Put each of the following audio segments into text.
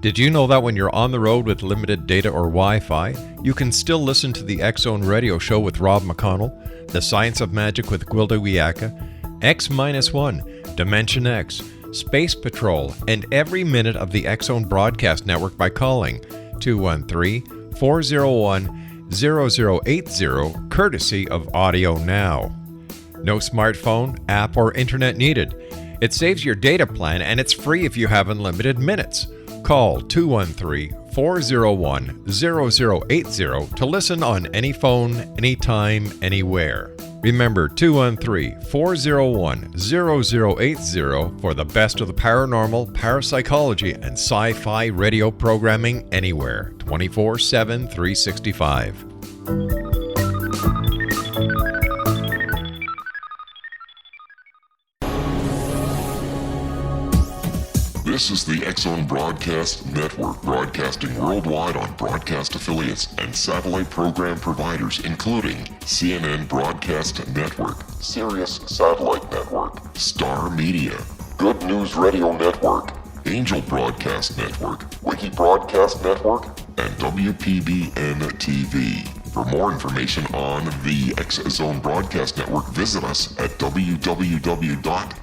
Did you know that when you're on the road with limited data or Wi-Fi, you can still listen to the X-Zone Radio Show with Rob McConnell, The Science of Magic with Gwilda Wiyaka, X-1, Dimension X, Space Patrol, and every minute of the X-Zone Broadcast Network by calling 213-401-0080, courtesy of Audio Now. No smartphone, app, or internet needed. It saves your data plan and it's free if you have unlimited minutes. Call 213-401-0080 to listen on any phone, anytime, anywhere. Remember 213-401-0080 for the best of the paranormal, parapsychology, and sci-fi radio programming anywhere, 24/7, 365. This is the X-Zone Broadcast Network, broadcasting worldwide on broadcast affiliates and satellite program providers, including CNN Broadcast Network, Sirius Satellite Network, Star Media, Good News Radio Network, Angel Broadcast Network, Wiki Broadcast Network, and WPBN TV. For more information on the X-Zone Broadcast Network, visit us at www.xzbn.net.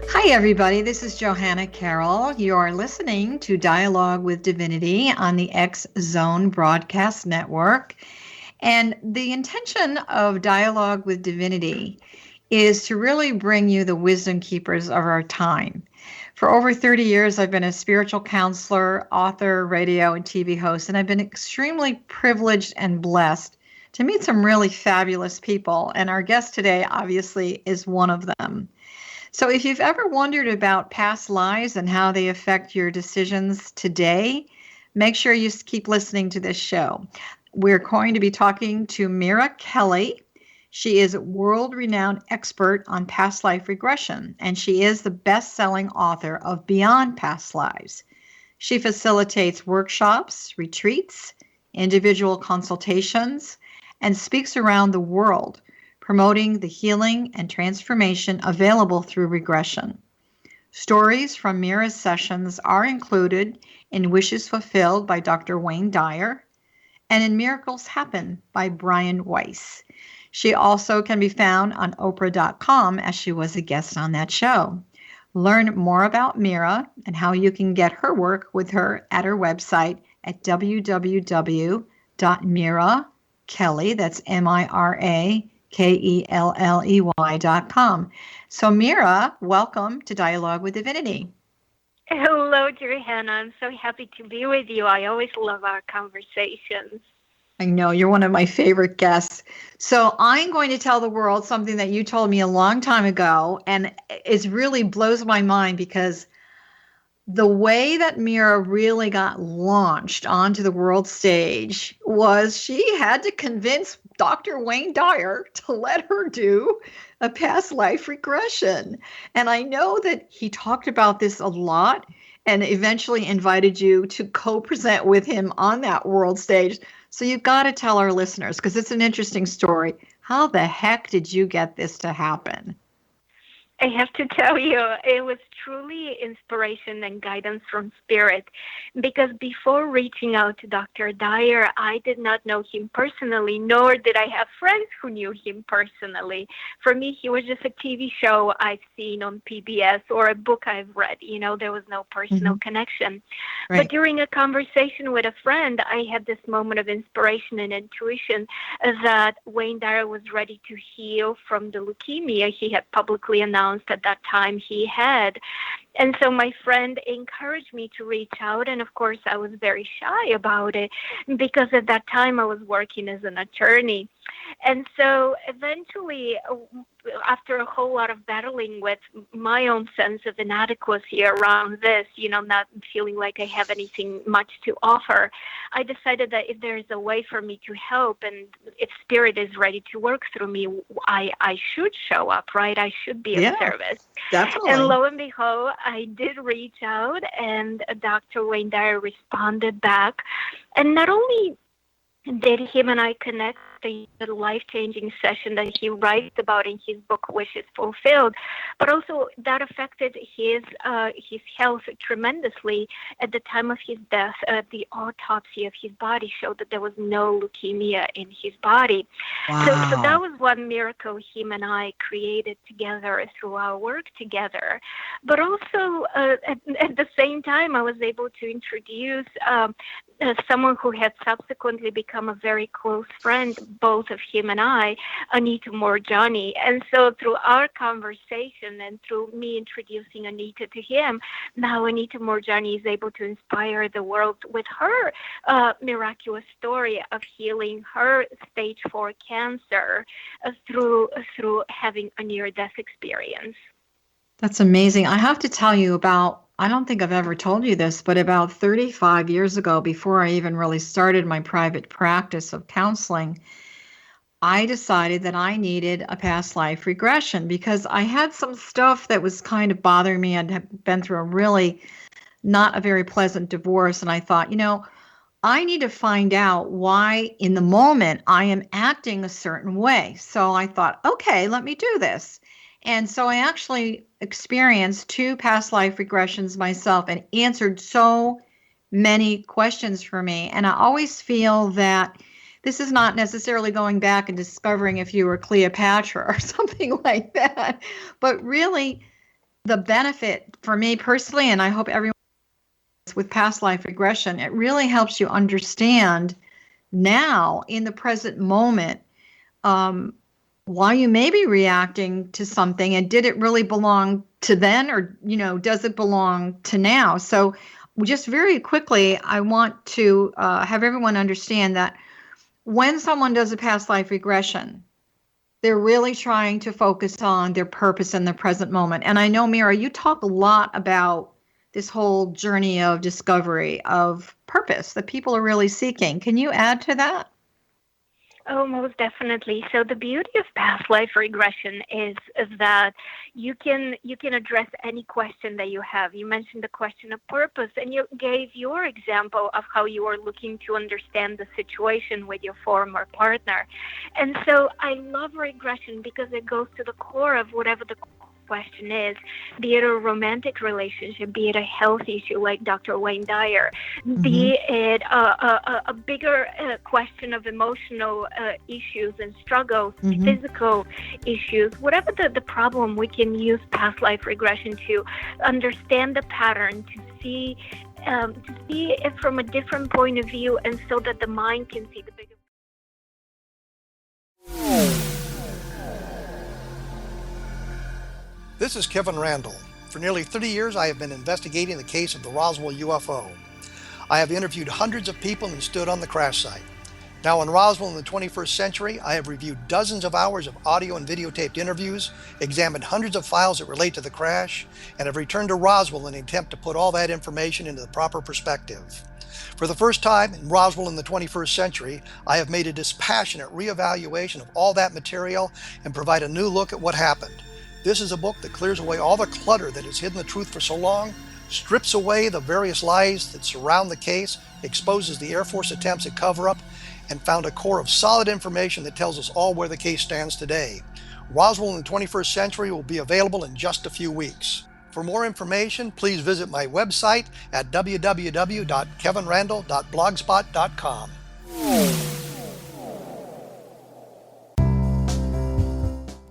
Hi, everybody. This is Johanna Carroll. You're listening to Dialogue with Divinity on the X-Zone Broadcast Network. And the intention of Dialogue with Divinity is to really bring you the wisdom keepers of our time. For over 30 years, I've been a spiritual counselor, author, radio, and TV host, and I've been extremely privileged and blessed to meet some really fabulous people. And our guest today, obviously, is one of them. So if you've ever wondered about past lives and how they affect your decisions today, make sure you keep listening to this show. We're going to be talking to Mira Kelley. She is a world-renowned expert on past life regression, and she is the best-selling author of Beyond Past Lives. She facilitates workshops, retreats, individual consultations, and speaks around the world, promoting the healing and transformation available through regression. Stories from Mira's sessions are included in Wishes Fulfilled by Dr. Wayne Dyer and in Miracles Happen by Brian Weiss. She also can be found on Oprah.com as she was a guest on that show. Learn more about Mira and how you can get her work with her at her website at www.mirakelley, that's MIRAKELLEY.com. So Mira, welcome to Dialogue with Divinity. Hello, Johanna. I'm so happy to be with you. I always love our conversations. I know, you're one of my favorite guests. So I'm going to tell the world something that you told me a long time ago, and it really blows my mind because the way that Mira really got launched onto the world stage was she had to convince Dr. Wayne Dyer to let her do a past life regression. And I know that he talked about this a lot and eventually invited you to co-present with him on that world stage. So you've got to tell our listeners, because it's an interesting story. How the heck did you get this to happen? I have to tell you, it was truly inspiration and guidance from Spirit, because before reaching out to Dr. Dyer, I did not know him personally, nor did I have friends who knew him personally. For me, he was just a TV show I've seen on PBS or a book I've read. You know, there was no personal connection. Right. But during a conversation with a friend, I had this moment of inspiration and intuition that Wayne Dyer was ready to heal from the leukemia he had publicly announced at that time he had. And so my friend encouraged me to reach out. And of course, I was very shy about it because at that time I was working as an attorney. And so eventually after a whole lot of battling with my own sense of inadequacy around this, not feeling like I have anything much to offer, I decided that if there is a way for me to help, and if Spirit is ready to work through me, I should show up, right? I should be of service. Definitely. And lo and behold, I did reach out, and Dr. Wayne Dyer responded back. And not only did him and I connect the life-changing session that he writes about in his book Wishes Fulfilled, but also that affected his health tremendously. At the time of his death, the autopsy of his body showed that there was no leukemia in his body. Wow. So that was one miracle him and I created together through our work together. But also at the same time, I was able to introduce someone who had subsequently become a very close friend, both of him and I, Anita Moorjani. And so through our conversation and through me introducing Anita to him, now Anita Moorjani is able to inspire the world with her miraculous story of healing her stage 4 cancer through having a near-death experience. That's amazing. I have to tell you I don't think I've ever told you this, but about 35 years ago, before I even really started my private practice of counseling, I decided that I needed a past life regression because I had some stuff that was kind of bothering me. I'd been through a really not a very pleasant divorce, and I thought, I need to find out why in the moment I am acting a certain way. So I thought, okay, let me do this. And so I actually experienced 2 past life regressions myself and answered so many questions for me. And I always feel that this is not necessarily going back and discovering if you were Cleopatra or something like that, but really the benefit for me personally, and I hope everyone with past life regression, it really helps you understand now in the present moment why you may be reacting to something, and did it really belong to then, or does it belong to now? So just very quickly, I want to have everyone understand that when someone does a past life regression, they're really trying to focus on their purpose in the present moment. And I know, Mira, you talk a lot about this whole journey of discovery of purpose that people are really seeking. Can you add to that? Oh, most definitely. So the beauty of past life regression is that you can address any question that you have. You mentioned the question of purpose, and you gave your example of how you are looking to understand the situation with your former partner. And so I love regression because it goes to the core of whatever the question is, be it a romantic relationship, be it a health issue like Dr. Wayne Dyer, be it a bigger question of emotional issues and struggles, physical issues, whatever the problem, we can use past life regression to understand the pattern, to see it from a different point of view, and so that the mind can see the bigger. This is Kevin Randall. For nearly 30 years, I have been investigating the case of the Roswell UFO. I have interviewed hundreds of people and stood on the crash site. Now in Roswell in the 21st century, I have reviewed dozens of hours of audio and videotaped interviews, examined hundreds of files that relate to the crash, and have returned to Roswell in an attempt to put all that information into the proper perspective. For the first time in Roswell in the 21st century, I have made a dispassionate reevaluation of all that material and provide a new look at what happened. This is a book that clears away all the clutter that has hidden the truth for so long, strips away the various lies that surround the case, exposes the Air Force attempts at cover-up, and found a core of solid information that tells us all where the case stands today. Roswell in the 21st century will be available in just a few weeks. For more information, please visit my website at www.kevinrandall.blogspot.com.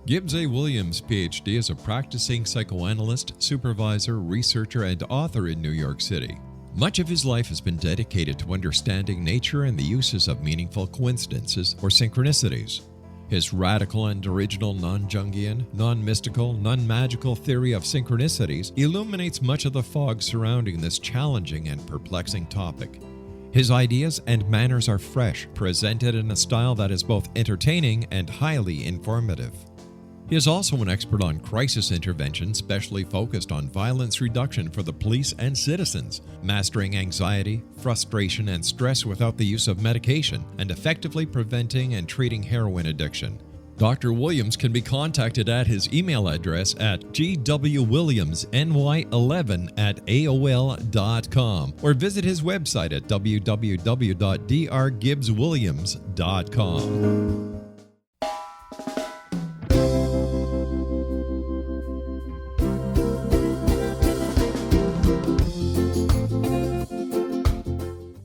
Gibbs A. Williams, Ph.D., is a practicing psychoanalyst, supervisor, researcher, and author in New York City. Much of his life has been dedicated to understanding nature and the uses of meaningful coincidences or synchronicities. His radical and original non-Jungian, non-mystical, non-magical theory of synchronicities illuminates much of the fog surrounding this challenging and perplexing topic. His ideas and manners are fresh, presented in a style that is both entertaining and highly informative. He is also an expert on crisis intervention, specially focused on violence reduction for the police and citizens, mastering anxiety, frustration, and stress without the use of medication, and effectively preventing and treating heroin addiction. Dr. Williams can be contacted at his email address at gwwilliamsny11@aol.com or visit his website at www.drgibbswilliams.com.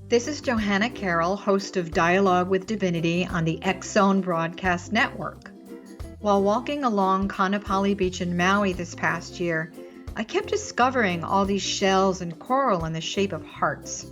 This is Johanna Carroll, host of Dialogue with Divinity on the X Zone Broadcast Network. While walking along Kaanapali Beach in Maui this past year, I kept discovering all these shells and coral in the shape of hearts.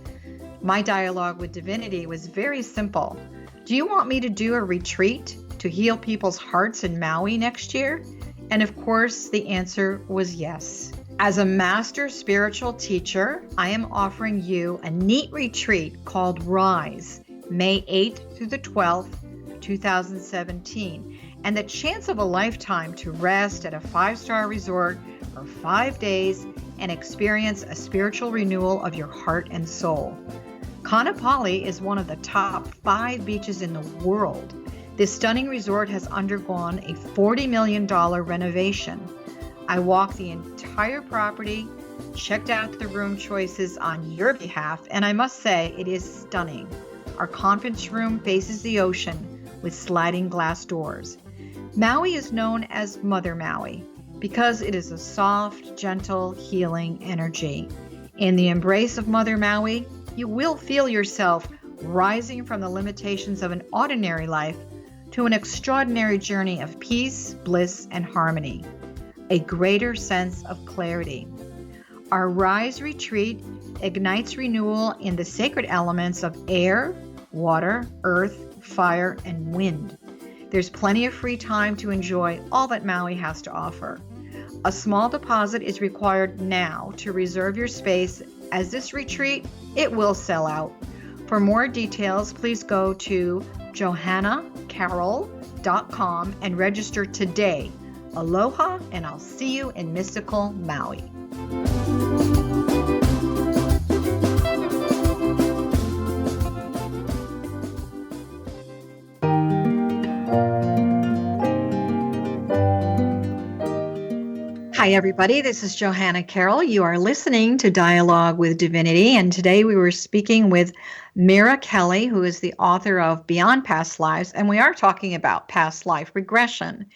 My dialogue with Divinity was very simple. Do you want me to do a retreat to heal people's hearts in Maui next year? And of course, the answer was yes. As a master spiritual teacher, I am offering you a neat retreat called Rise, May 8th through the 12th, 2017, and the chance of a lifetime to rest at a 5-star resort for 5 days and experience a spiritual renewal of your heart and soul. Kaanapali is one of the top 5 beaches in the world. This stunning resort has undergone a $40 million renovation. I walked the entire property, checked out the room choices on your behalf, and I must say it is stunning. Our conference room faces the ocean with sliding glass doors. Maui is known as Mother Maui because it is a soft, gentle, healing energy. In the embrace of Mother Maui, you will feel yourself rising from the limitations of an ordinary life to an extraordinary journey of peace, bliss, and harmony. A greater sense of clarity. Our Rise retreat ignites renewal in the sacred elements of air, water, earth, fire, and wind. There's plenty of free time to enjoy all that Maui has to offer. A small deposit is required now to reserve your space, as this retreat, it will sell out. For more details, please go to johannacarroll.com and register today. Aloha, and I'll see you in mystical Maui. Hi, everybody. This is Johanna Carroll. You are listening to Dialogue with Divinity, and today we were speaking with Mira Kelley, who is the author of Beyond Past Lives, and we are talking about past life regression.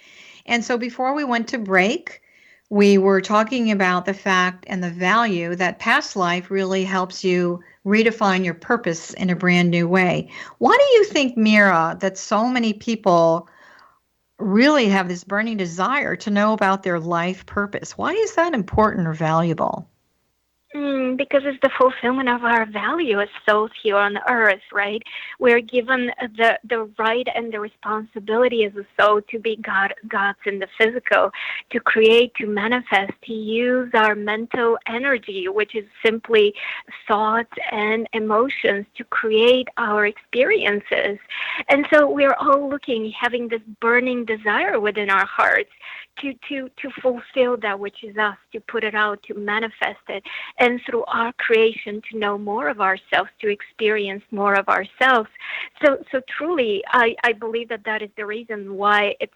And so before we went to break, we were talking about the fact and the value that past life really helps you redefine your purpose in a brand new way. Why do you think, Mira, that so many people really have this burning desire to know about their life purpose? Why is that important or valuable? Because it's the fulfillment of our value as souls here on earth, right? We're given the right and the responsibility as a soul to be gods in the physical, to create, to manifest, to use our mental energy, which is simply thoughts and emotions, to create our experiences. And so we're all having this burning desire within our hearts to fulfill that which is us, to put it out, to manifest it, and through our creation to know more of ourselves, to experience more of ourselves. So truly, I believe that is the reason why it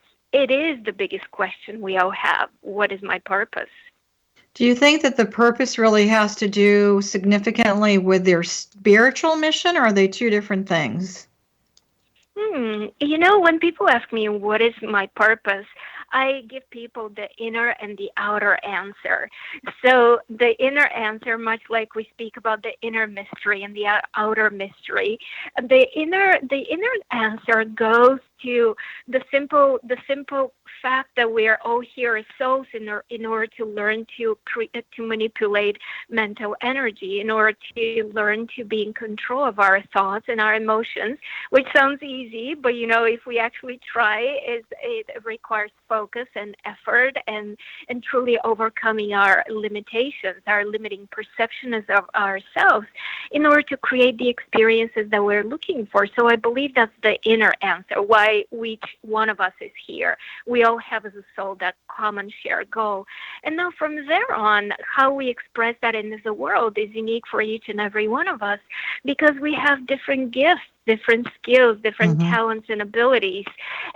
is the biggest question we all have. What is my purpose? Do you think that the purpose really has to do significantly with their spiritual mission, or are they two different things? When people ask me what is my purpose, I give people the inner and the outer answer. So the inner answer, much like we speak about the inner mystery and the outer mystery, the inner answer goes to the simple fact that we are all here as souls in order to learn to manipulate mental energy, in order to learn to be in control of our thoughts and our emotions, which sounds easy, but if we actually try, it requires focus focus and effort and truly overcoming our limitations, our limiting perceptions of ourselves in order to create the experiences that we're looking for. So I believe that's the inner answer, why each one of us is here. We all have as a soul that common shared goal. And now from there on, how we express that in the world is unique for each and every one of us, because we have different gifts, different skills, different talents and abilities.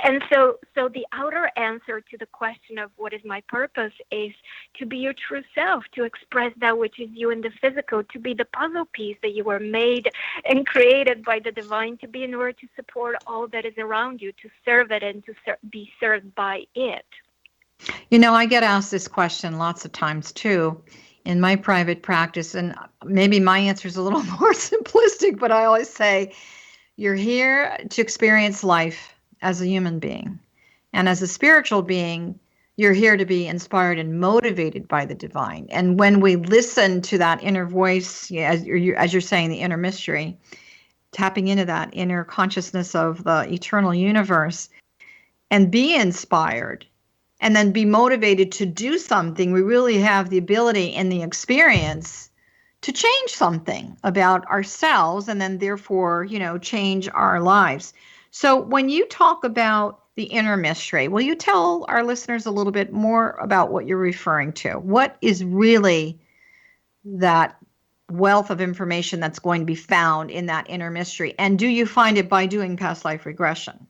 And so the outer answer to the question of what is my purpose is to be your true self, to express that which is you in the physical, to be the puzzle piece that you were made and created by the divine to be in order to support all that is around you, to serve it and to be served by it. You know, I get asked this question lots of times too in my private practice, and maybe my answer is a little more simplistic, but I always say, you're here to experience life as a human being. And as a spiritual being, you're here to be inspired and motivated by the divine. And when we listen to that inner voice, as you're saying, the inner mystery, tapping into that inner consciousness of the eternal universe, and be inspired, and then be motivated to do something, we really have the ability and the experience to change something about ourselves, and then therefore, change our lives. So when you talk about the inner mystery, will you tell our listeners a little bit more about what you're referring to? What is really that wealth of information that's going to be found in that inner mystery? And do you find it by doing past life regression?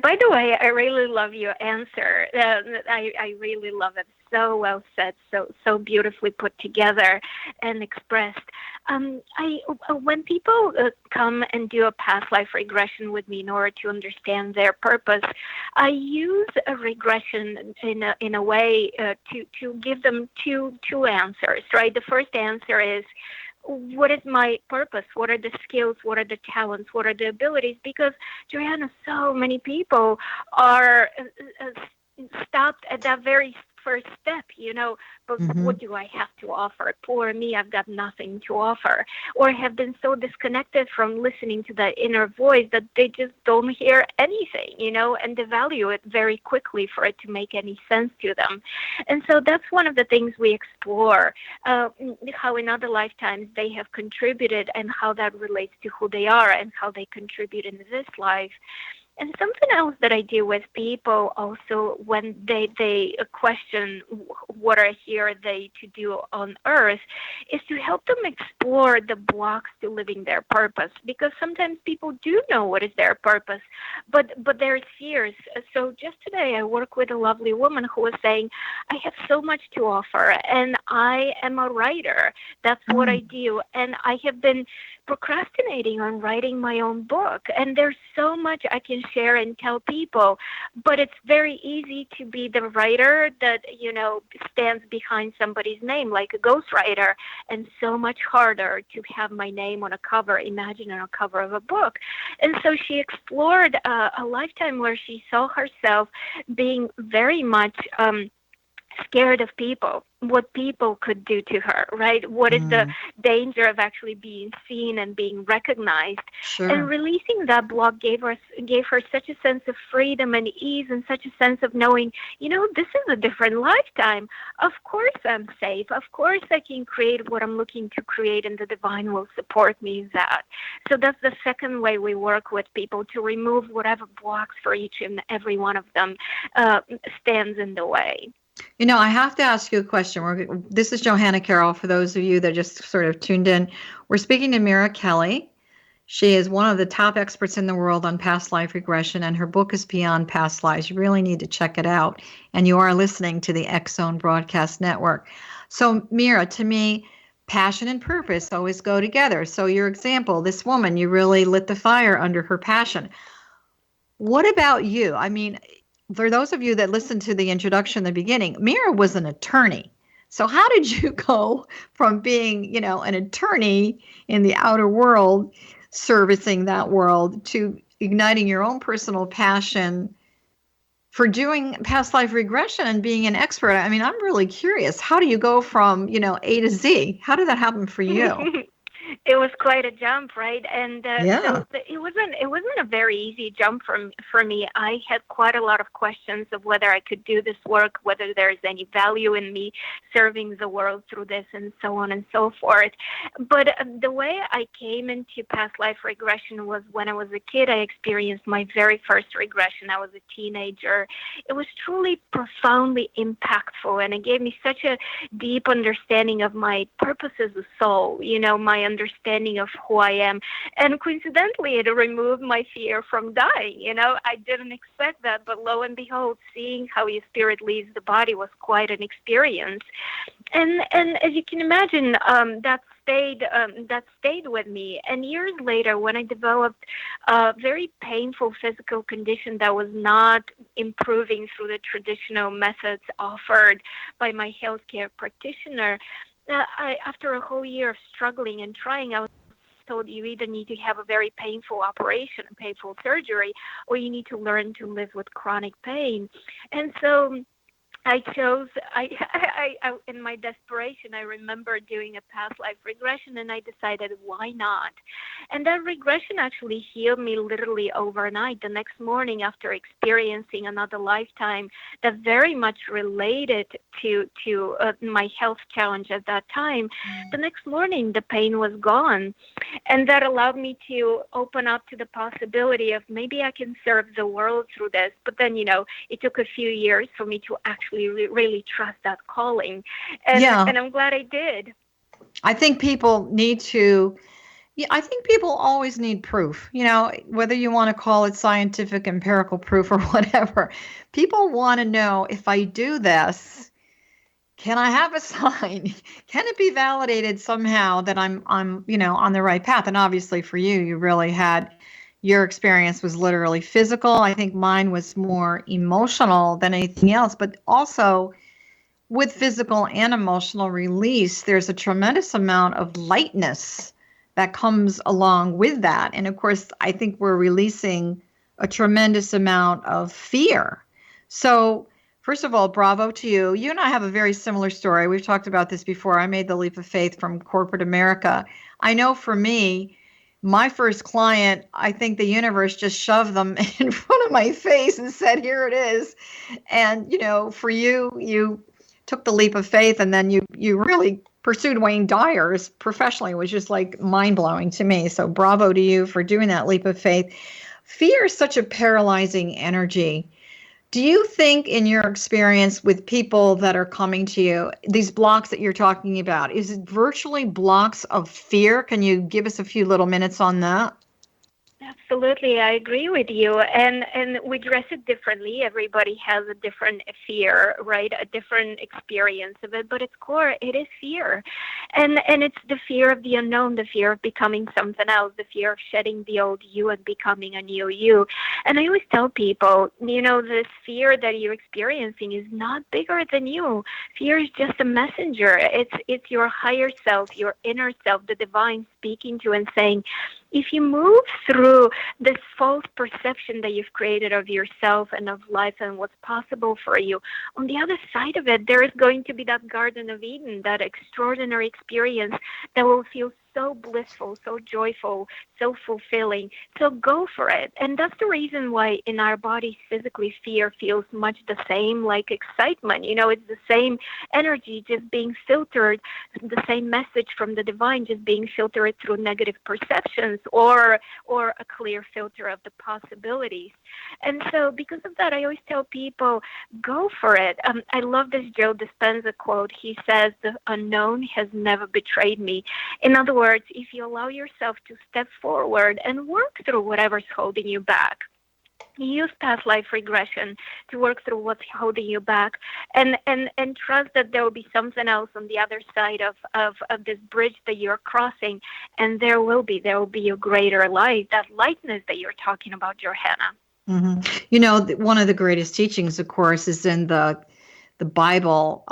By the way, I really love your answer. I really love it. So well said, so beautifully put together and expressed. When people come and do a past life regression with me in order to understand their purpose, I use a regression in a way to give them two answers. Right. The first answer is, what is my purpose? What are the skills? What are the talents? What are the abilities? Because, Johanna, so many people are stopped at that very first step, but what do I have to offer? Poor me, I've got nothing to offer. Or have been so disconnected from listening to that inner voice that they just don't hear anything, and devalue it very quickly for it to make any sense to them. And so that's one of the things we explore, how in other lifetimes they have contributed and how that relates to who they are and how they contribute in this life. And something else that I do with people also when they question what are here they to do on earth is to help them explore the blocks to living their purpose, because sometimes people do know what is their purpose, but there's fears. So just today I work with a lovely woman who was saying, I have so much to offer and I am a writer. That's what I do. And I have been procrastinating on writing my own book. And there's so much I can share and tell people, but it's very easy to be the writer that, stands behind somebody's name, like a ghostwriter, and so much harder to have my name on a cover, imagine on a cover of a book. And so she explored a lifetime where she saw herself being very much scared of people, what people could do to her, right? What is the danger of actually being seen and being recognized? Sure. And releasing that block gave her such a sense of freedom and ease and such a sense of knowing, this is a different lifetime. Of course I'm safe. Of course I can create what I'm looking to create, and the divine will support me in that. So that's the second way we work with people, to remove whatever blocks for each and every one of them stands in the way. I have to ask you a question. This is Johanna Carroll. For those of you that just sort of tuned in, we're speaking to Mira Kelley. She is one of the top experts in the world on past life regression, and her book is Beyond Past Lives. You really need to check it out. And you are listening to the X Zone Broadcast Network. So, Mira, to me, passion and purpose always go together. So your example, this woman, you really lit the fire under her passion. What about you? I mean, for those of you that listened to the introduction in the beginning, Mira was an attorney. So how did you go from being, an attorney in the outer world, servicing that world, to igniting your own personal passion for doing past life regression and being an expert? I mean, I'm really curious. How do you go from, A to Z? How did that happen for you? It was quite a jump, right? And Yeah. it wasn't a very easy jump for me. I had quite a lot of questions of whether I could do this work, whether there's any value in me serving the world through this, and so on and so forth. But the way I came into past life regression was when I was a kid. I experienced my very first regression. I was a teenager. It was truly profoundly impactful, and it gave me such a deep understanding of my purpose as a soul, my understanding of who I am. And coincidentally, it removed my fear from dying. I didn't expect that, but lo and behold, seeing how your spirit leaves the body was quite an experience. And as you can imagine, that stayed with me. And years later, when I developed a very painful physical condition that was not improving through the traditional methods offered by my healthcare practitioner, after a whole year of struggling and trying, I was told you either need to have a very painful operation, painful surgery, or you need to learn to live with chronic pain. And so I chose, in my desperation, I remember doing a past life regression, and I decided, why not? And that regression actually healed me literally overnight. The next morning, after experiencing another lifetime that very much related to my health challenge at that time, the next morning, the pain was gone. And that allowed me to open up to the possibility of maybe I can serve the world through this. But then, it took a few years for me to actually really trust that calling. And I'm glad I did. I think people need to, I think people always need proof, whether you want to call it scientific, empirical proof or whatever. People want to know, if I do this, can I have a sign? Can it be validated somehow that I'm on the right path? And obviously for you really had, your experience was literally physical. I think mine was more emotional than anything else, but also with physical and emotional release, there's a tremendous amount of lightness that comes along with that. And of course, I think we're releasing a tremendous amount of fear. So first of all, bravo to you. You and I have a very similar story. We've talked about this before. I made the leap of faith from corporate America. I know for me, my first client, I think the universe just shoved them in front of my face and said, here it is. And, for you took the leap of faith, and then you really pursued Wayne Dyer's professionally. It was just like mind-blowing to me. So bravo to you for doing that leap of faith. Fear is such a paralyzing energy. Do you think, in your experience with people that are coming to you, these blocks that you're talking about, is it virtually blocks of fear? Can you give us a few little minutes on that? Absolutely, I agree with you. And we dress it differently. Everybody has a different fear, right? A different experience of it. But its core, it is fear. And it's the fear of the unknown, the fear of becoming something else, the fear of shedding the old you and becoming a new you. And I always tell people, this fear that you're experiencing is not bigger than you. Fear is just a messenger. It's your higher self, your inner self, the divine speaking to and saying, if you move through this false perception that you've created of yourself and of life and what's possible for you, on the other side of it, there is going to be that Garden of Eden, that extraordinary experience that will feel so blissful, so joyful, so fulfilling. So go for it. And that's the reason why in our bodies, physically, fear feels much the same like excitement. It's the same energy just being filtered, the same message from the divine just being filtered through negative perceptions or a clear filter of the possibilities. And so because of that, I always tell people, go for it. I love this Joe Dispenza quote. He says, the unknown has never betrayed me. In other words, if you allow yourself to step forward and work through whatever's holding you back, use past life regression to work through what's holding you back, and trust that there will be something else on the other side of this bridge that you're crossing, and there will be a greater light, that lightness that you're talking about, Johanna. Mm-hmm. One of the greatest teachings, of course, is in the Bible,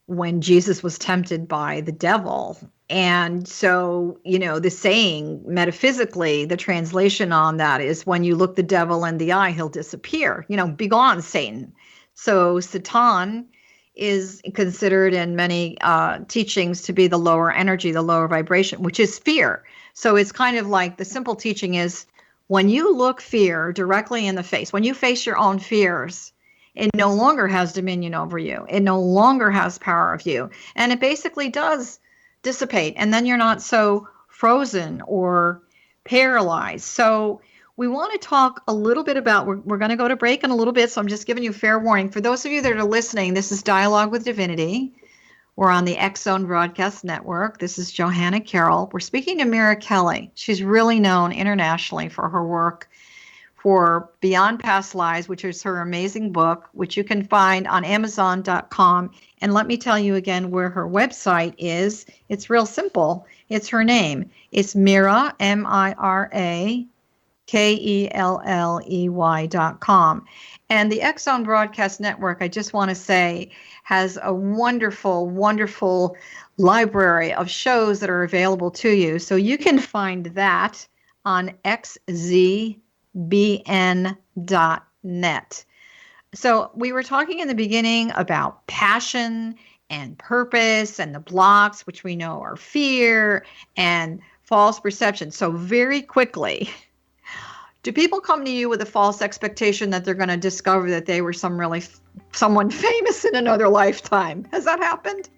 when Jesus was tempted by the devil. And so, the saying, metaphysically, the translation on that is, when you look the devil in the eye, he'll disappear. Begone, Satan. So Satan is considered in many teachings to be the lower energy, the lower vibration, which is fear. So it's kind of like the simple teaching is when you look fear directly in the face, when you face your own fears, it no longer has dominion over you. It no longer has power of you. And it basically does dissipate. And then you're not so frozen or paralyzed. So we want to talk a little bit about, we're going to go to break in a little bit, so I'm just giving you fair warning. For those of you that are listening, this is Dialogue with Divinity. We're on the X Zone Broadcast Network. This is Johanna Carroll. We're speaking to Mira Kelley. She's really known internationally for her work for Beyond Past Lives, which is her amazing book, which you can find on Amazon.com. And let me tell you again where her website is. It's real simple. It's her name. It's Mira, Mira, Kelley.com. And the X Zone Broadcast Network, I just want to say, has a wonderful, wonderful library of shows that are available to you. So you can find that on xzbn.net. So we were talking in the beginning about passion and purpose and the blocks, which we know are fear and false perception. So very quickly, do people come to you with a false expectation that they're going to discover that they were someone famous in another lifetime? Has that happened?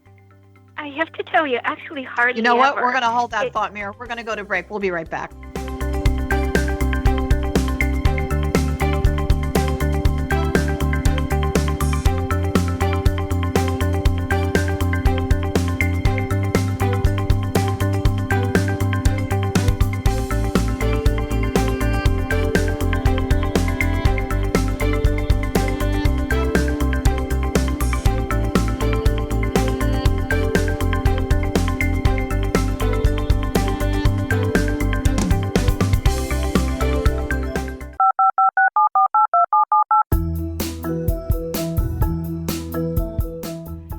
I have to tell you, actually hardly. You know what? Ever. We're going to hold that thought, Mira. We're going to go to break. We'll be right back.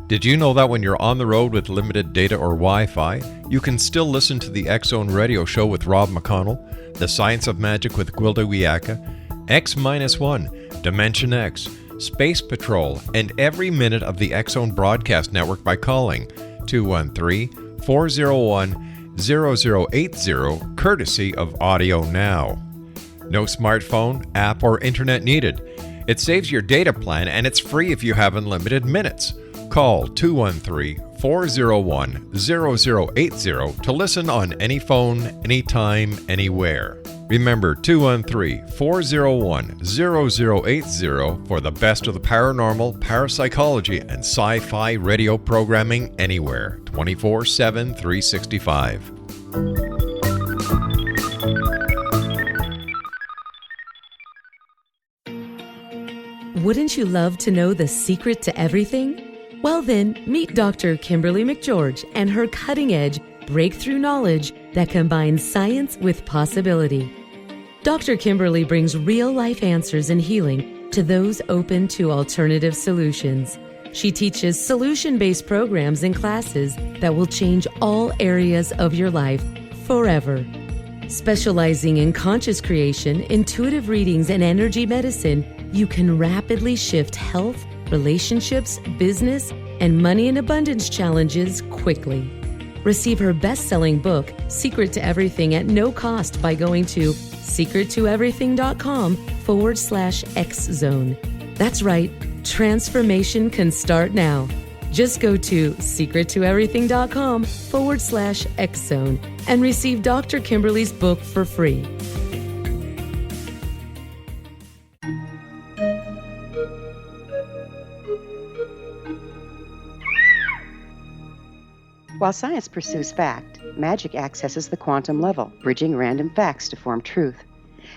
Did you know that when you're on the road with limited data or Wi-Fi, you can still listen to the X Zone Radio Show with Rob McConnell, The Science of Magic with Gwilda Wiyaka, X-1, Dimension X, Space Patrol, and every minute of the X Zone Broadcast Network by calling 213-401-0080, courtesy of Audio Now. No smartphone, app, or internet needed. It saves your data plan and it's free if you have unlimited minutes. Call 213-401-0080 to listen on any phone, anytime, anywhere. Remember 213-401-0080 for the best of the paranormal, parapsychology, and sci-fi radio programming anywhere, 24/7, 365. Wouldn't you love to know the secret to everything? Well then, meet Dr. Kimberly McGeorge and her cutting-edge breakthrough knowledge that combines science with possibility. Dr. Kimberly brings real-life answers and healing to those open to alternative solutions. She teaches solution-based programs and classes that will change all areas of your life forever. Specializing in conscious creation, intuitive readings, and energy medicine, you can rapidly shift health, relationships, business, and money and abundance challenges quickly. Receive her best-selling book, Secret to Everything, at no cost by going to secrettoeverything.com/X-Zone. That's right, transformation can start now. Just go to secrettoeverything.com/X-Zone and receive Dr. Kimberly's book for free. While science pursues fact, magic accesses the quantum level, bridging random facts to form truth.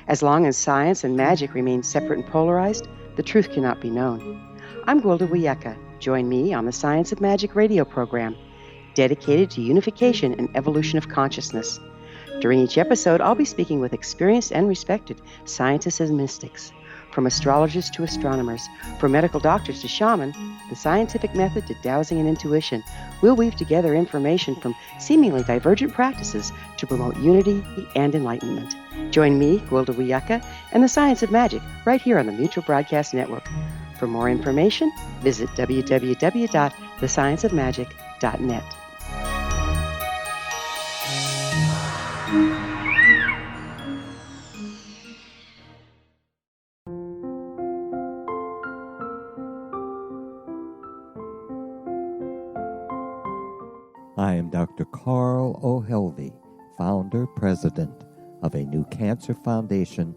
As long as science and magic remain separate and polarized, the truth cannot be known. I'm Gwilda Wiyaka. Join me on the Science of Magic radio program, dedicated to unification and evolution of consciousness. During each episode, I'll be speaking with experienced and respected scientists and mystics. From astrologers to astronomers, from medical doctors to shaman, the scientific method to dowsing and intuition, we'll weave together information from seemingly divergent practices to promote unity and enlightenment. Join me, Gwilda Wiyaka, and the Science of Magic right here on the Mutual Broadcast Network. For more information, visit www.thescienceofmagic.net. I am Dr. Carl O'Helvey, founder, president of a new cancer foundation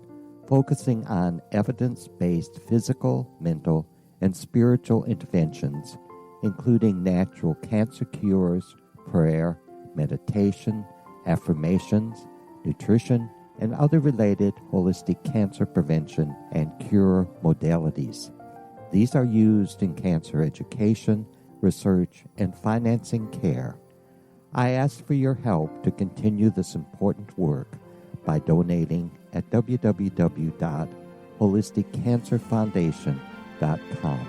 focusing on evidence-based physical, mental, and spiritual interventions, including natural cancer cures, prayer, meditation, affirmations, nutrition, and other related holistic cancer prevention and cure modalities. These are used in cancer education, research, and financing care. I ask for your help to continue this important work by donating at www.holisticcancerfoundation.com.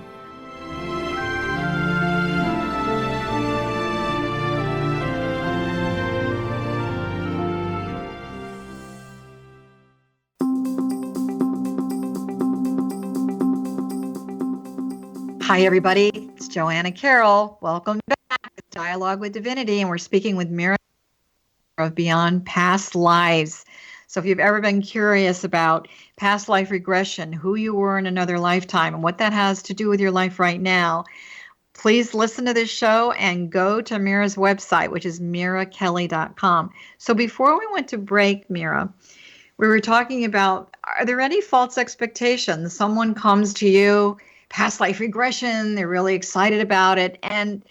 Hi, everybody. It's Johanna Carroll. Welcome back to Dialogue with Divinity, and we're speaking with Mira of Beyond Past Lives. So if you've ever been curious about past life regression, who you were in another lifetime, and what that has to do with your life right now, please listen to this show and go to Mira's website, which is mirakelly.com. So before we went to break, Mira, we were talking about, are there any false expectations? Someone comes to you, past life regression, they're really excited about it, and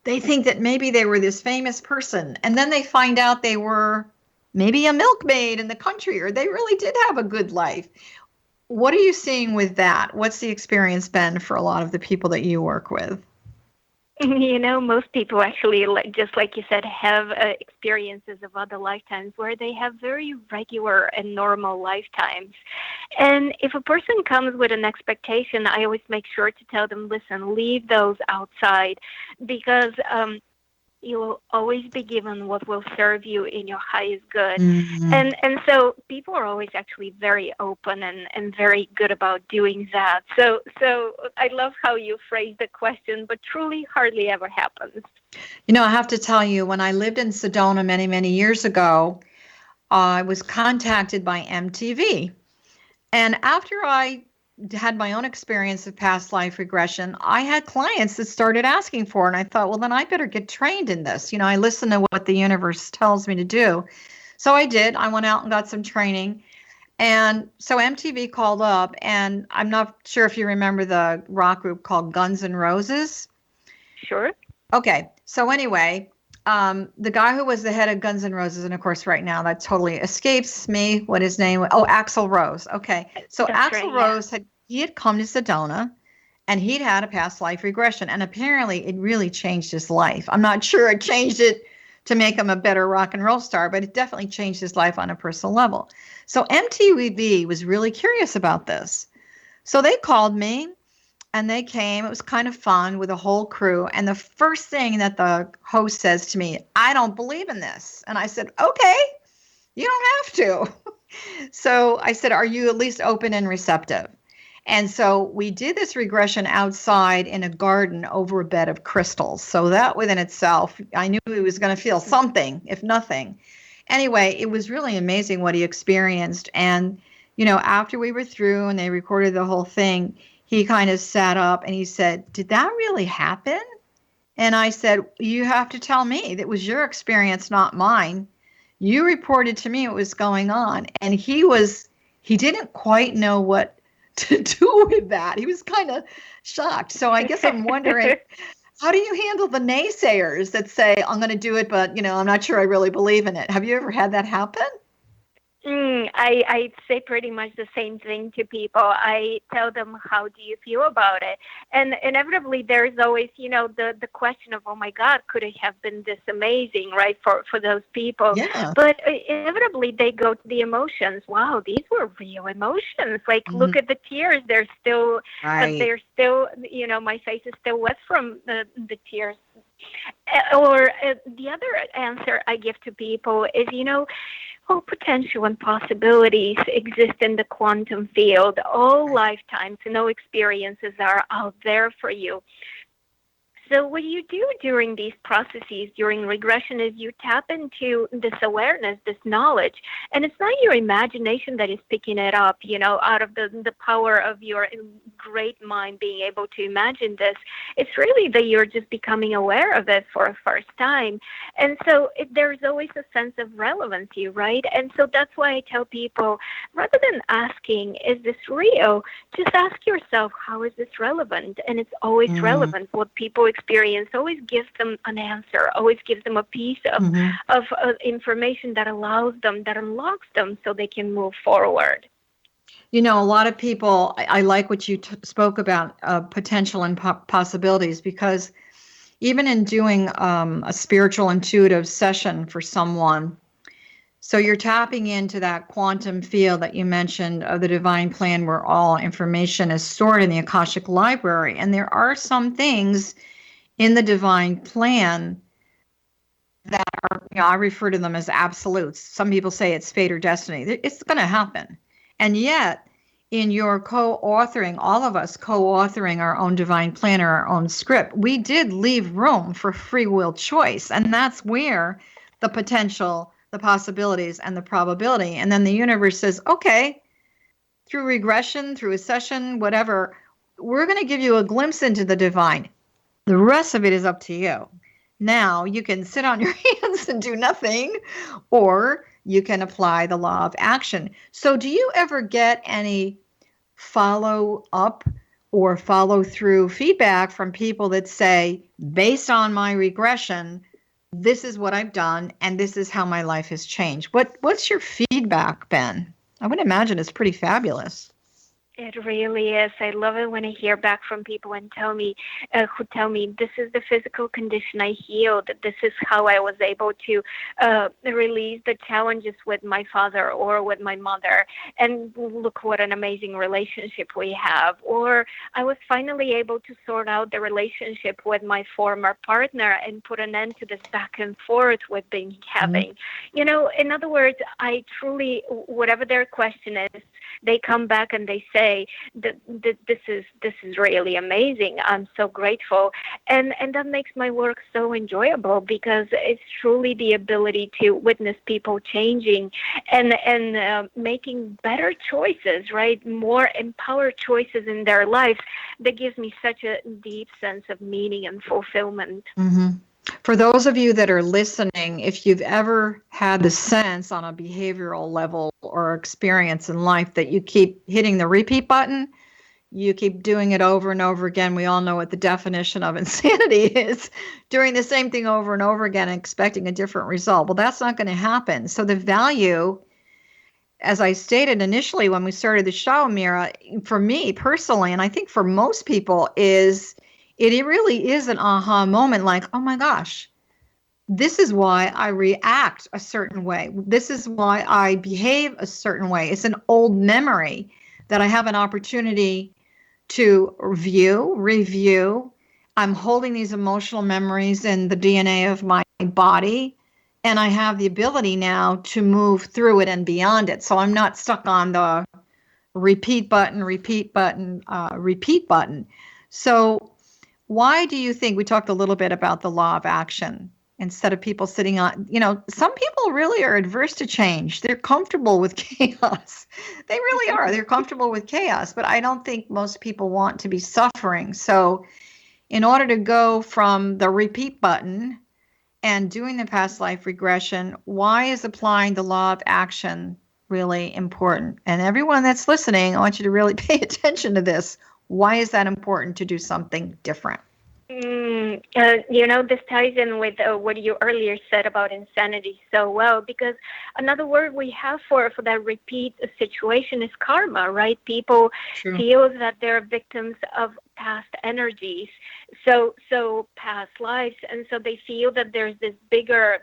they think that maybe they were this famous person, and then they find out they were maybe a milkmaid in the country, or they really did have a good life. What are you seeing with that? What's the experience been for a lot of the people that you work with? Most people actually, just like you said, have experiences of other lifetimes where they have very regular and normal lifetimes. And if a person comes with an expectation, I always make sure to tell them, listen, leave those outside, because you will always be given what will serve you in your highest good. Mm-hmm. And so people are always actually very open and very good about doing that. So I love how you phrased the question, but truly hardly ever happens. I have to tell you, when I lived in Sedona many, many years ago, I was contacted by MTV. And after I had my own experience of past life regression, I had clients that started asking for it. And I thought, well, then I better get trained in this. I listen to what the universe tells me to do. So I did. I went out and got some training. And so MTV called up, and I'm not sure if you remember the rock group called Guns N' Roses. Sure. Okay. So anyway, the guy who was the head of Guns N' Roses, and of course right now that totally escapes me what his name was. Oh, Axl Rose. Okay. So That's Axl right, Rose had come to Sedona, and he'd had a past life regression, and apparently it really changed his life. I'm not sure it changed it to make him a better rock and roll star, but it definitely changed his life on a personal level. So MTV was really curious about this. So they called me, and they came. It was kind of fun with a whole crew. And the first thing that the host says to me, I don't believe in this. And I said, okay, you don't have to. So I said, are you at least open and receptive? And so we did this regression outside in a garden over a bed of crystals. So that within itself, I knew he was going to feel something, if nothing. Anyway, it was really amazing what he experienced. And, after we were through and they recorded the whole thing, he kind of sat up and he said, did that really happen? And I said, you have to tell me. That was your experience, not mine. You reported to me what was going on. And he didn't quite know what to do with that. He was kind of shocked. So I guess I'm wondering, how do you handle the naysayers that say, I'm going to do it, but, I'm not sure I really believe in it? Have you ever had that happen? I say pretty much the same thing to people. I tell them, how do you feel about it? And inevitably, there's always, the question of, oh my God, could it have been this amazing, right, for those people? Yeah. But inevitably, they go to the emotions. Wow, these were real emotions. Like, look at the tears. They're still, Right. they're still, my face is still wet from the tears. Or the other answer I give to people is, all potential and possibilities exist in the quantum field. All lifetimes, no experiences are out there for you. So what you do during these processes, during regression, is you tap into this awareness, this knowledge, and it's not your imagination that is picking it up, out of the power of your great mind being able to imagine this. It's really that you're just becoming aware of it for a first time. And so there's always a sense of relevancy, right? And so that's why I tell people, rather than asking, is this real? Just ask yourself, how is this relevant? And it's always relevant. What people experience always gives them an answer, always gives them a piece of information that allows them, that unlocks them so they can move forward. A lot of people, I like what you spoke about, potential and possibilities, because even in doing a spiritual intuitive session for someone, so you're tapping into that quantum field that you mentioned of the divine plan where all information is stored in the Akashic Library. And there are some things in the divine plan that are, I refer to them as absolutes. Some people say it's fate or destiny. It's going to happen. And yet, in your co-authoring, all of us co-authoring our own divine plan or our own script, we did leave room for free will choice. And that's where the potential, the possibilities, and the probability. And then the universe says, okay, through regression, through a session, whatever, we're going to give you a glimpse into the divine. The rest of it is up to you. Now you can sit on your hands and do nothing, or you can apply the law of action. So do you ever get any follow up or follow through feedback from people that say, based on my regression, this is what I've done and this is how my life has changed? What's your feedback been? I would imagine it's pretty fabulous. It really is. I love it when I hear back from people and who tell me this is the physical condition I healed. This is how I was able to release the challenges with my father or with my mother. And look what an amazing relationship we have. Or I was finally able to sort out the relationship with my former partner and put an end to this back and forth we've been having. In other words, I truly, whatever their question is, they come back and they say that this is really amazing. I'm so grateful, and that makes my work so enjoyable, because it's truly the ability to witness people changing and making better choices, right? More empowered choices in their lives. That gives me such a deep sense of meaning and fulfillment. Mm-hmm. For those of you that are listening, if you've ever had the sense on a behavioral level or experience in life that you keep hitting the repeat button, you keep doing it over and over again. We all know what the definition of insanity is, doing the same thing over and over again and expecting a different result. Well, that's not going to happen. So the value, as I stated initially when we started the show, Mira, for me personally, and I think for most people, is it really is an aha moment, like, oh my gosh, this is why I react a certain way. This is why I behave a certain way. It's an old memory that I have an opportunity to review. I'm holding these emotional memories in the DNA of my body, and I have the ability now to move through it and beyond it. So I'm not stuck on the repeat button. So why do you think, we talked a little bit about the law of action, instead of people sitting on, some people really are adverse to change. They're comfortable with chaos. They really are. They're comfortable with chaos, but I don't think most people want to be suffering. So in order to go from the repeat button and doing the past life regression, why is applying the law of action really important? And everyone that's listening, I want you to really pay attention to this. Why is that important to do something different? This ties in with what you earlier said about insanity so well, because another word we have for that repeat situation is karma, right? People feel that they're victims of past energies, so past lives, and so they feel that there's this bigger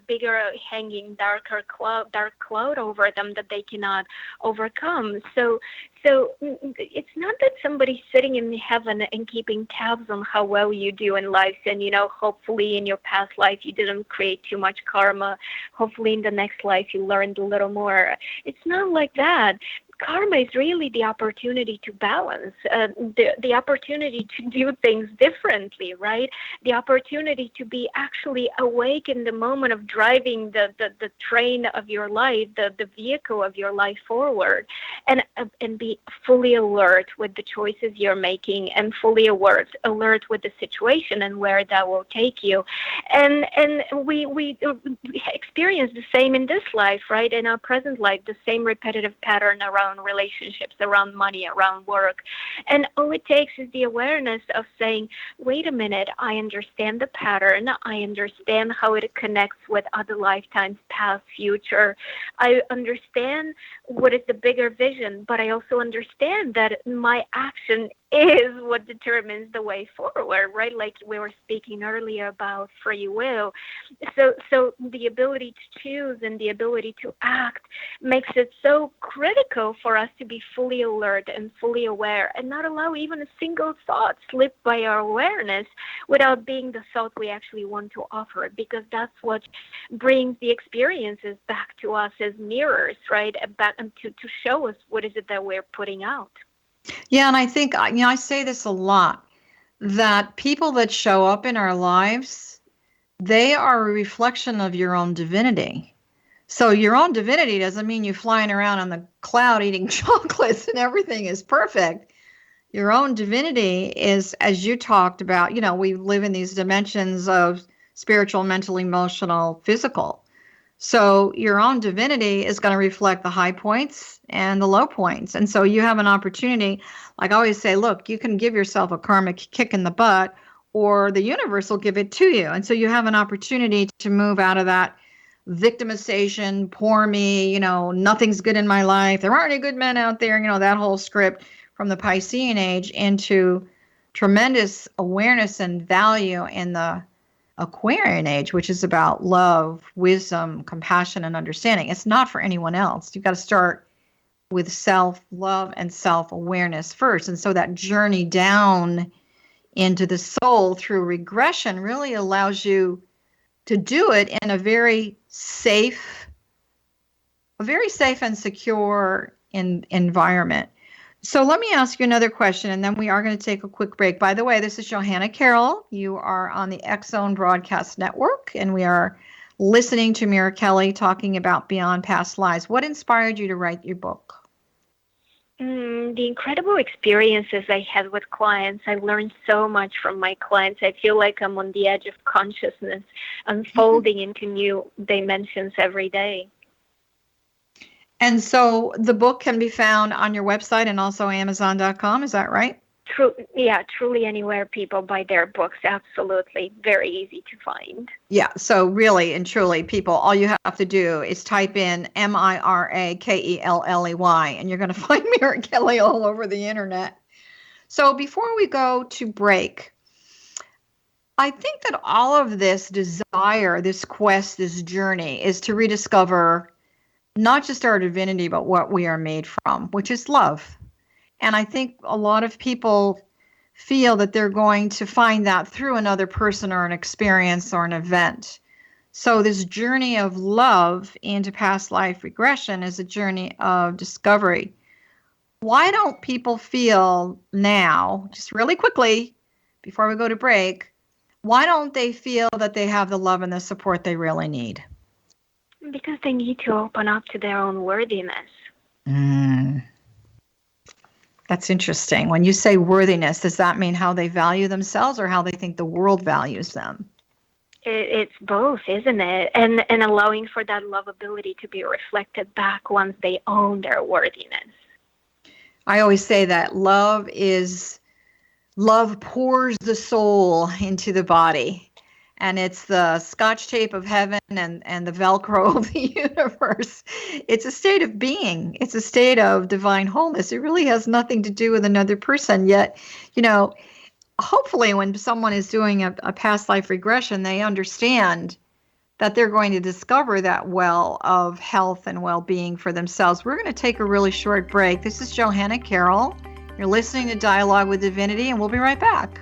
dark cloud over them that they cannot overcome. So So it's not that somebody's sitting in heaven and keeping tabs on how well you do in life. And, hopefully in your past life, you didn't create too much karma. Hopefully in the next life, you learned a little more. It's not like that. Karma is really the opportunity to balance, the opportunity to do things differently, right? The opportunity to be actually awake in the moment of driving the train of your life, the vehicle of your life forward, and be fully alert with the choices you're making, and fully alert with the situation and where that will take you. And we experience the same in this life, right? In our present life, the same repetitive pattern around relationships, around money, around work. And all it takes is the awareness of saying, wait a minute, I understand the pattern. I understand how it connects with other lifetimes, past, future. I understand what is the bigger vision, but I also understand that my action is what determines the way forward, right? Like we were speaking earlier about free will. So the ability to choose and the ability to act makes it so critical for us to be fully alert and fully aware, and not allow even a single thought slip by our awareness without being the thought we actually want to offer, because that's what brings the experiences back to us as mirrors, right? Back to show us what is it that we're putting out. Yeah, and I think, I say this a lot, that people that show up in our lives, they are a reflection of your own divinity. So your own divinity doesn't mean you flying around on the cloud eating chocolates and everything is perfect. Your own divinity is, as you talked about, we live in these dimensions of spiritual, mental, emotional, physical. So your own divinity is going to reflect the high points and the low points. And so you have an opportunity, like I always say, look, you can give yourself a karmic kick in the butt, or the universe will give it to you. And so you have an opportunity to move out of that victimization, poor me, nothing's good in my life, there aren't any good men out there, that whole script from the Piscean age, into tremendous awareness and value in the Aquarian age, which is about love, wisdom, compassion, and understanding. It's not for anyone else. You've got to start with self-love and self-awareness first. And so that journey down into the soul through regression really allows you to do it in a very safe and secure environment. So let me ask you another question, and then we are going to take a quick break. By the way, this is Johanna Carroll. You are on the X Zone Broadcast Network, and we are listening to Mira Kelley talking about Beyond Past Lives. What inspired you to write your book? The incredible experiences I had with clients. I learned so much from my clients. I feel like I'm on the edge of consciousness, unfolding into new dimensions every day. And so the book can be found on your website and also Amazon.com. Is that right? Truly anywhere people buy their books. Absolutely. Very easy to find. Yeah. So really and truly, people, all you have to do is type in Mirakelley, and you're going to find Mira Kelley all over the internet. So before we go to break, I think that all of this desire, this quest, this journey is to rediscover not just our divinity, but what we are made from, which is love. And I think a lot of people feel that they're going to find that through another person or an experience or an event. So this journey of love into past life regression is a journey of discovery. Why don't people feel now, just really quickly, before we go to break, why don't they feel that they have the love and the support they really need? Because they need to open up to their own worthiness. That's interesting. When you say worthiness, does that mean how they value themselves or how they think the world values them? It's both, isn't it? And allowing for that lovability to be reflected back once they own their worthiness. I always say that love pours the soul into the body. And it's the Scotch tape of heaven and the Velcro of the universe. It's a state of being. It's a state of divine wholeness. It really has nothing to do with another person. Yet, hopefully when someone is doing a past life regression, they understand that they're going to discover that well of health and well-being for themselves. We're going to take a really short break. This is Johanna Carroll. You're listening to Dialogue with Divinity, and we'll be right back.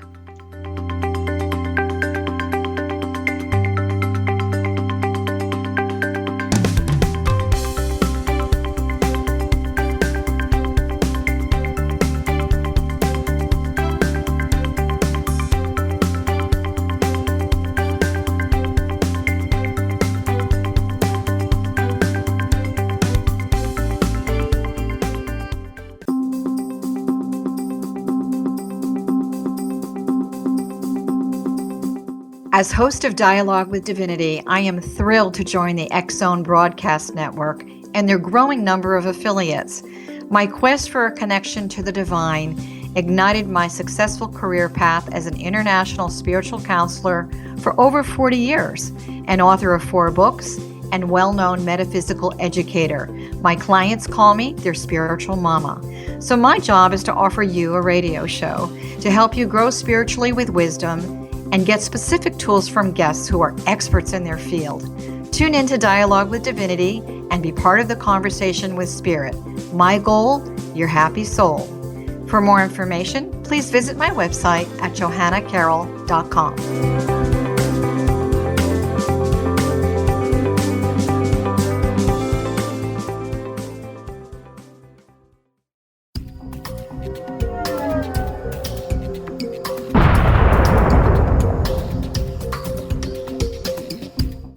As host of Dialogue with Divinity, I am thrilled to join the X Zone Broadcast Network and their growing number of affiliates. My quest for a connection to the divine ignited my successful career path as an international spiritual counselor for over 40 years, an author of 4 books, and well-known metaphysical educator. My clients call me their spiritual mama. So my job is to offer you a radio show to help you grow spiritually with wisdom and get specific tools from guests who are experts in their field. Tune in to Dialogue with Divinity and be part of the conversation with Spirit. My goal, your happy soul. For more information, please visit my website at johannacarroll.com.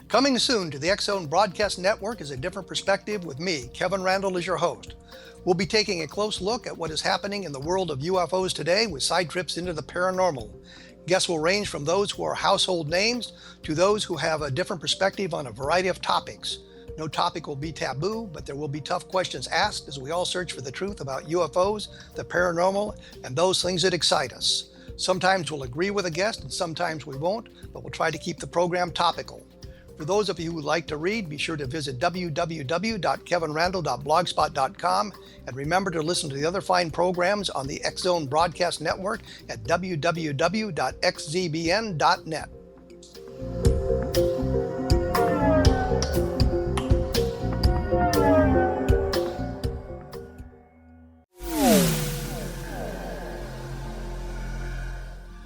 Coming soon to the X Zone Broadcast Network is A Different Perspective with me, Kevin Randall, as your host. We'll be taking a close look at what is happening in the world of UFOs today with side trips into the paranormal. Guests will range from those who are household names to those who have a different perspective on a variety of topics. No topic will be taboo, but there will be tough questions asked as we all search for the truth about UFOs, the paranormal, and those things that excite us. Sometimes we'll agree with a guest and sometimes we won't, but we'll try to keep the program topical. For those of you who would like to read, be sure to visit www.kevinrandall.blogspot.com and remember to listen to the other fine programs on the X Zone Broadcast Network at www.xzbn.net.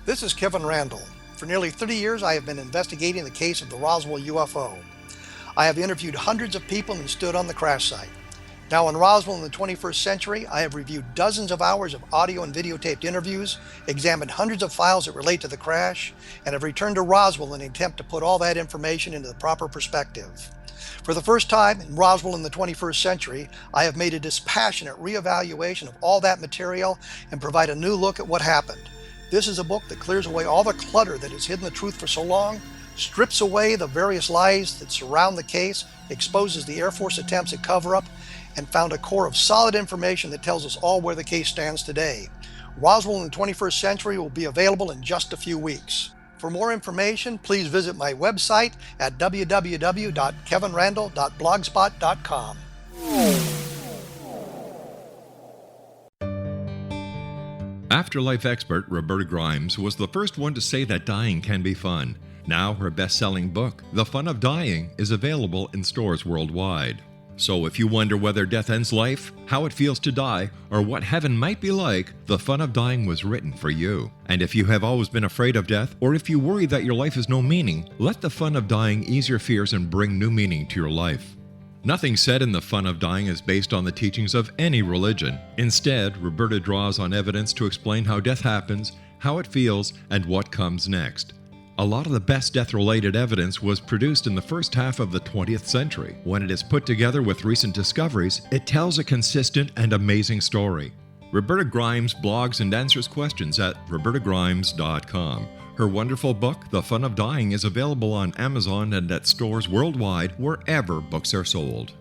This is Kevin Randall. For nearly 30 years, I have been investigating the case of the Roswell UFO. I have interviewed hundreds of people and stood on the crash site. Now in Roswell in the 21st century, I have reviewed dozens of hours of audio and videotaped interviews, examined hundreds of files that relate to the crash, and have returned to Roswell in an attempt to put all that information into the proper perspective. For the first time in Roswell in the 21st century, I have made a dispassionate reevaluation of all that material and provide a new look at what happened. This is a book that clears away all the clutter that has hidden the truth for so long, strips away the various lies that surround the case, exposes the Air Force attempts at cover-up, and found a core of solid information that tells us all where the case stands today. Roswell in the 21st century will be available in just a few weeks. For more information, please visit my website at www.kevinrandall.blogspot.com. Afterlife expert Roberta Grimes was the first one to say that dying can be fun. Now her best-selling book, The Fun of Dying, is available in stores worldwide. So if you wonder whether death ends life, how it feels to die, or what heaven might be like, The Fun of Dying was written for you. And if you have always been afraid of death, or if you worry that your life has no meaning, let The Fun of Dying ease your fears and bring new meaning to your life. Nothing said in The Fun of Dying is based on the teachings of any religion. Instead, Roberta draws on evidence to explain how death happens, how it feels, and what comes next. A lot of the best death-related evidence was produced in the first half of the 20th century. When it is put together with recent discoveries, it tells a consistent and amazing story. Roberta Grimes blogs and answers questions at robertagrimes.com. Her wonderful book, The Fun of Dying, is available on Amazon and at stores worldwide wherever books are sold.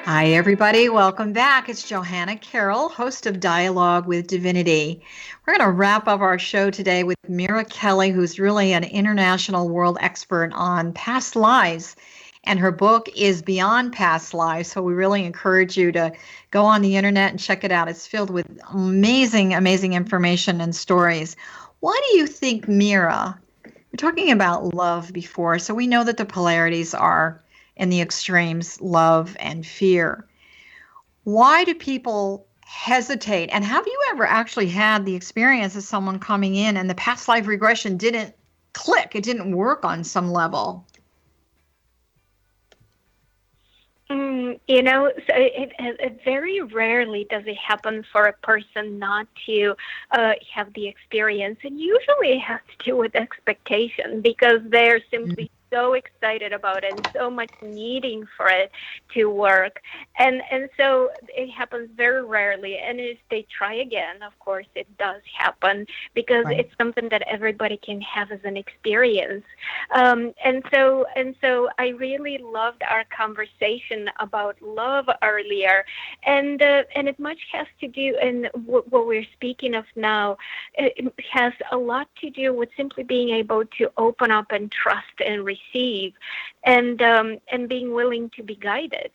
Hi, everybody. Welcome back. It's Johanna Carroll, host of Dialogue with Divinity. We're going to wrap up our show today with Mira Kelley, who's really an international world expert on past lives And her book is Beyond Past Lives. So we really encourage you to go on the internet and check it out. It's filled with amazing, amazing information and stories. Why do you think, Mira, we're talking about love before, so we know that the polarities are in the extremes, love and fear. Why do people hesitate? And have you ever actually had the experience of someone coming in and the past life regression didn't click? It didn't work on some level? So it very rarely does it happen for a person not to have the experience. And usually it has to do with expectation, because they're simply so excited about it and so much needing for it to work. And so it happens very rarely. And if they try again, of course, it does happen, because it's something that everybody can have as an experience. And so I really loved our conversation about love earlier. And it much has to do, and what we're speaking of now, it has a lot to do with simply being able to open up and trust and receive, and being willing to be guided.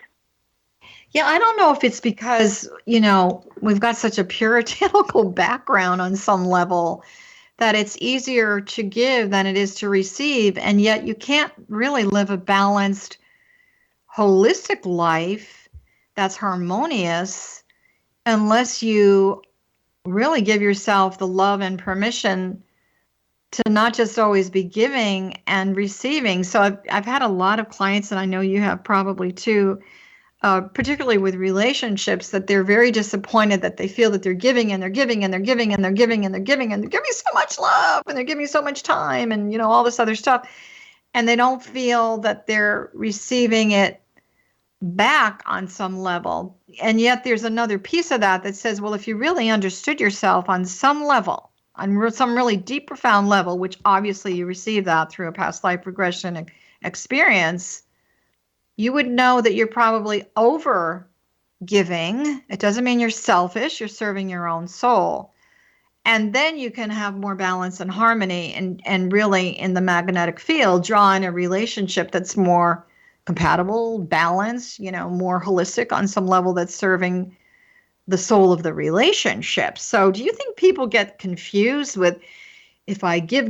Yeah, I don't know if it's because, we've got such a puritanical background on some level that it's easier to give than it is to receive. And yet you can't really live a balanced, holistic life that's harmonious unless you really give yourself the love and permission to not just always be giving and receiving. So I've had a lot of clients, and I know you have probably too, particularly with relationships, that they're very disappointed that they feel that they're giving and they're giving and they're giving and they're giving and they're giving and they're giving so much love and they're giving so much time and, all this other stuff. And they don't feel that they're receiving it back on some level. And yet there's another piece of that says, well, if you really understood yourself on some level, on some really deep, profound level, which obviously you receive that through a past life regression experience, you would know that you're probably over giving. It doesn't mean you're selfish. You're serving your own soul. And then you can have more balance and harmony and really in the magnetic field, draw in a relationship that's more compatible, balanced, more holistic on some level that's serving the soul of the relationship. So do you think people get confused with, if I give,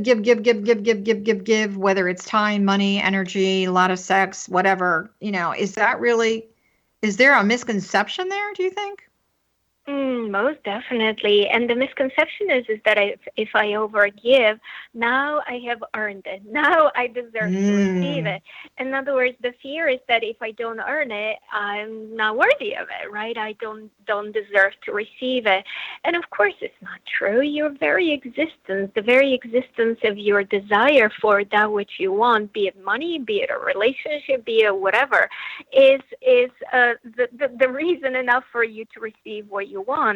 whether it's time, money, energy, a lot of sex, whatever, is there a misconception there, do you think? Most definitely. And the misconception is that if I overgive, now I have earned it. Now I deserve to receive it. In other words, the fear is that if I don't earn it, I'm not worthy of it, right? I don't deserve to receive it. And of course, it's not true. Your very existence, the very existence of your desire for that which you want, be it money, be it a relationship, be it whatever, is the reason enough for you to receive what you want.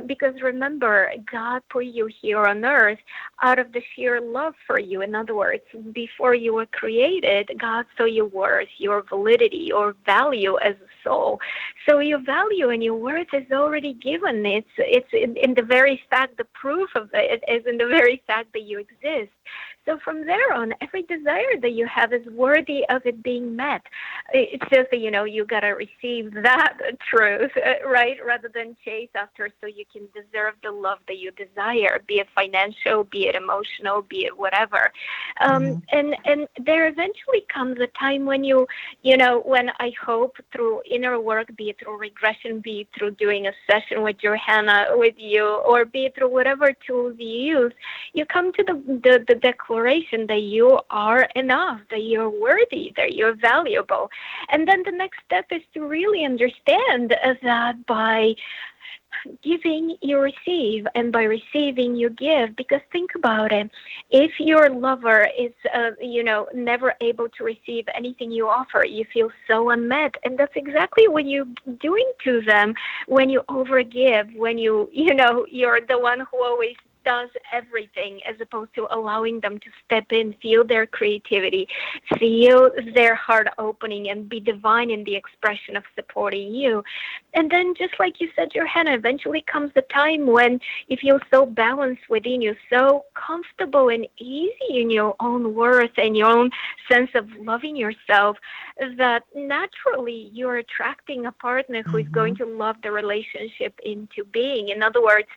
Because remember, God put you here on earth out of the sheer love for you. In other words, before you were created, God saw your worth, your validity, your value as a soul. So your value and your worth is already given. It's in the very fact, the proof of it is in the very fact that you exist. So from there on, every desire that you have is worthy of it being met. It's just that, you got to receive that truth, right? Rather than chase after, so you can deserve the love that you desire, be it financial, be it emotional, be it whatever. And there eventually comes a time when when I hope through inner work, be it through regression, be it through doing a session with Johanna, with you, or be it through whatever tools you use, you come to the declaration that you are enough, that you're worthy, that you're valuable. And then the next step is to really understand that by giving, you receive, and by receiving, you give. Because think about it. If your lover is, never able to receive anything you offer, you feel so unmet. And that's exactly what you're doing to them when you overgive, when you're the one who always does everything, as opposed to allowing them to step in, feel their creativity, feel their heart opening, and be divine in the expression of supporting you. And then, just like you said, Johanna, eventually comes the time when you feel so balanced within you, so comfortable and easy in your own worth and your own sense of loving yourself, that naturally you're attracting a partner who is going to love the relationship into being. In other words,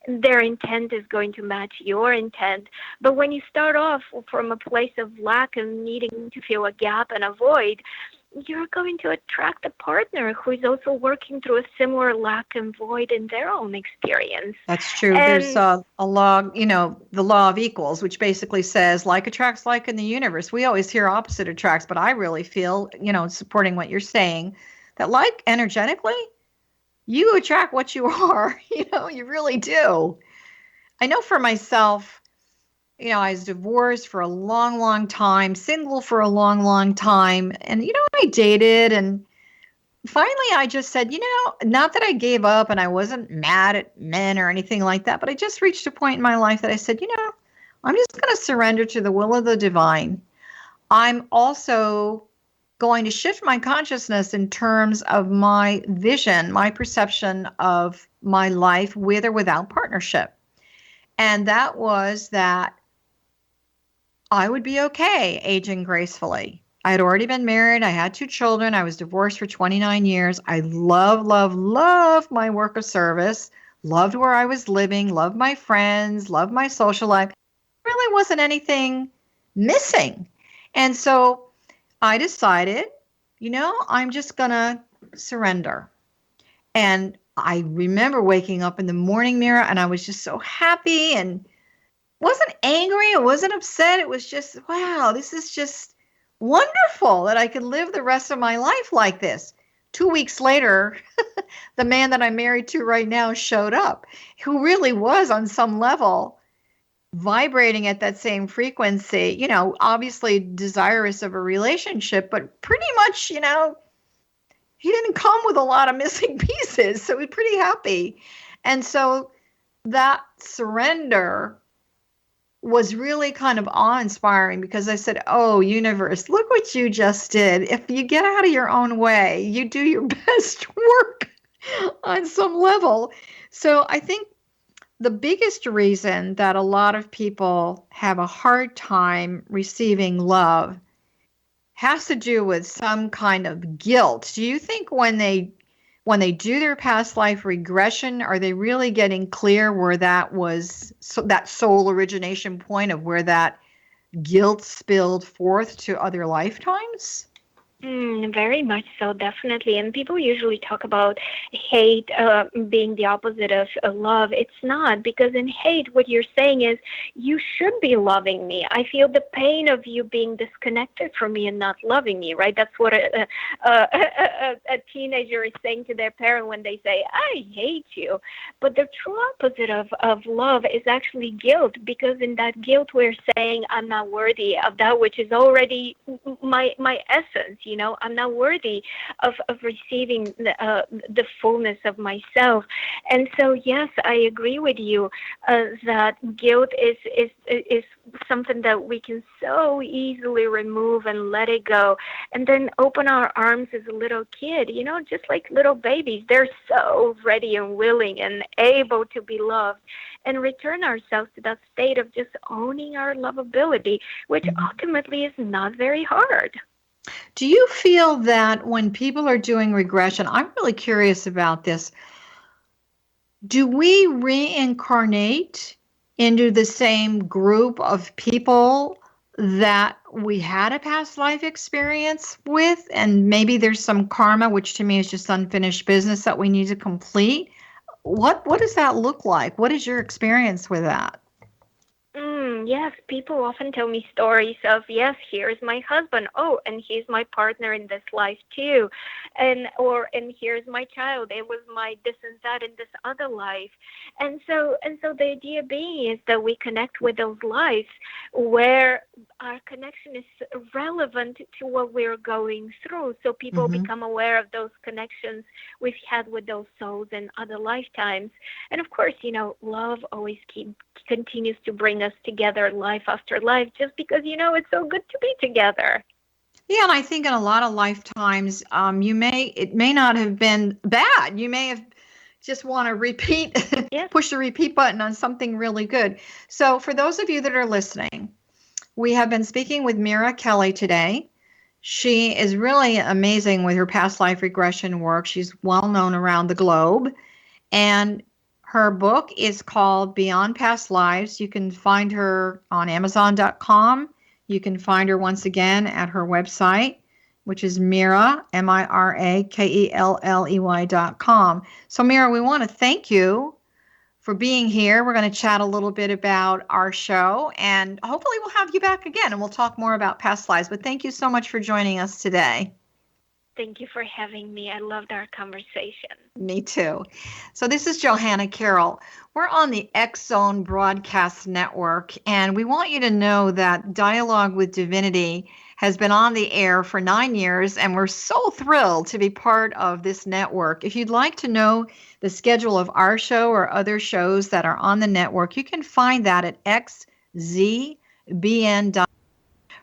their intent is going to match your intent. But when you start off from a place of lack and needing to fill a gap and a void, you're going to attract a partner who is also working through a similar lack and void in their own experience. That's true. There's a law, the law of equals, which basically says like attracts like in the universe. We always hear opposite attracts, but I really feel, supporting what you're saying, that like energetically, you attract what you are. You really do. I know for myself, I was divorced for a long, long time, single for a long, long time. And, I dated, and finally I just said, not that I gave up and I wasn't mad at men or anything like that, but I just reached a point in my life that I said, I'm just going to surrender to the will of the divine. I'm also going to shift my consciousness in terms of my vision, my perception of my life with or without partnership. And that was that I would be okay aging gracefully. I had already been married. I had 2 children. I was divorced for 29 years. I love my work of service, loved where I was living, loved my friends, loved my social life. There really wasn't anything missing. And so I decided, I'm just going to surrender. And I remember waking up in the morning, Mira, and I was just so happy and wasn't angry. I wasn't upset. It was just, wow, this is just wonderful that I could live the rest of my life like this. 2 weeks later, the man that I'm married to right now showed up, who really was on some level vibrating at that same frequency, obviously desirous of a relationship, but pretty much, he didn't come with a lot of missing pieces. So we're pretty happy. And so that surrender was really kind of awe-inspiring, because I said, oh, universe, look what you just did. If you get out of your own way, you do your best work on some level. So I think the biggest reason that a lot of people have a hard time receiving love has to do with some kind of guilt. Do you think when they do their past life regression, are they really getting clear where that was, that soul origination point of where that guilt spilled forth to other lifetimes? Very much so, definitely. And people usually talk about hate being the opposite of love. It's not, because in hate, what you're saying is, you should be loving me. I feel the pain of you being disconnected from me and not loving me, right? That's what a teenager is saying to their parent when they say, I hate you. But the true opposite of love is actually guilt, because in that guilt, we're saying, I'm not worthy of that which is already my essence. I'm not worthy of receiving the fullness of myself. And so, yes, I agree with you that guilt is something that we can so easily remove and let it go, and then open our arms as a little kid, just like little babies. They're so ready and willing and able to be loved, and return ourselves to that state of just owning our lovability, which ultimately is not very hard. Do you feel that when people are doing regression, I'm really curious about this, do we reincarnate into the same group of people that we had a past life experience with, and maybe there's some karma, which to me is just unfinished business that we need to complete? What does that look like? What is your experience with that? Yes, people often tell me stories of, yes, here's my husband. Oh, and he's my partner in this life too. And here's my child. It was my this and that in this other life. And so the idea being is that we connect with those lives where our connection is relevant to what we're going through. So people become aware of those connections we've had with those souls in other lifetimes. And of course, love always continues to bring us together life after life, just because, it's so good to be together. Yeah, and I think in a lot of lifetimes, it may not have been bad. You may have just want to repeat, Yes. push the repeat button on something really good. So for those of you that are listening, we have been speaking with Mira Kelley today. She is really amazing with her past life regression work. She's well known around the globe. And her book is called Beyond Past Lives. You can find her on Amazon.com. You can find her once again at her website, which is Mira, MiraKelley.com. So Mira, we want to thank you for being here. We're going to chat a little bit about our show, and hopefully we'll have you back again and we'll talk more about past lives. But thank you so much for joining us today. Thank you for having me. I loved our conversation. Me too. So this is Johanna Carroll. We're on the X Zone Broadcast Network, and we want you to know that Dialogue with Divinity has been on the air for 9 years, and we're so thrilled to be part of this network. If you'd like to know the schedule of our show or other shows that are on the network, you can find that at xzbn.com.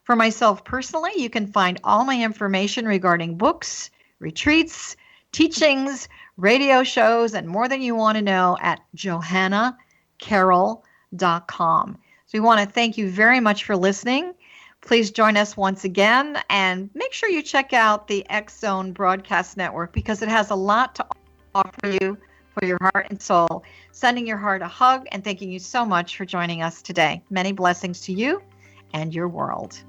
For myself personally, you can find all my information regarding books, retreats, teachings, radio shows, and more than you want to know at johannacarroll.com. So we want to thank you very much for listening. Please join us once again, and make sure you check out the X Zone Broadcast Network because it has a lot to offer you for your heart and soul. Sending your heart a hug and thanking you so much for joining us today. Many blessings to you and your world.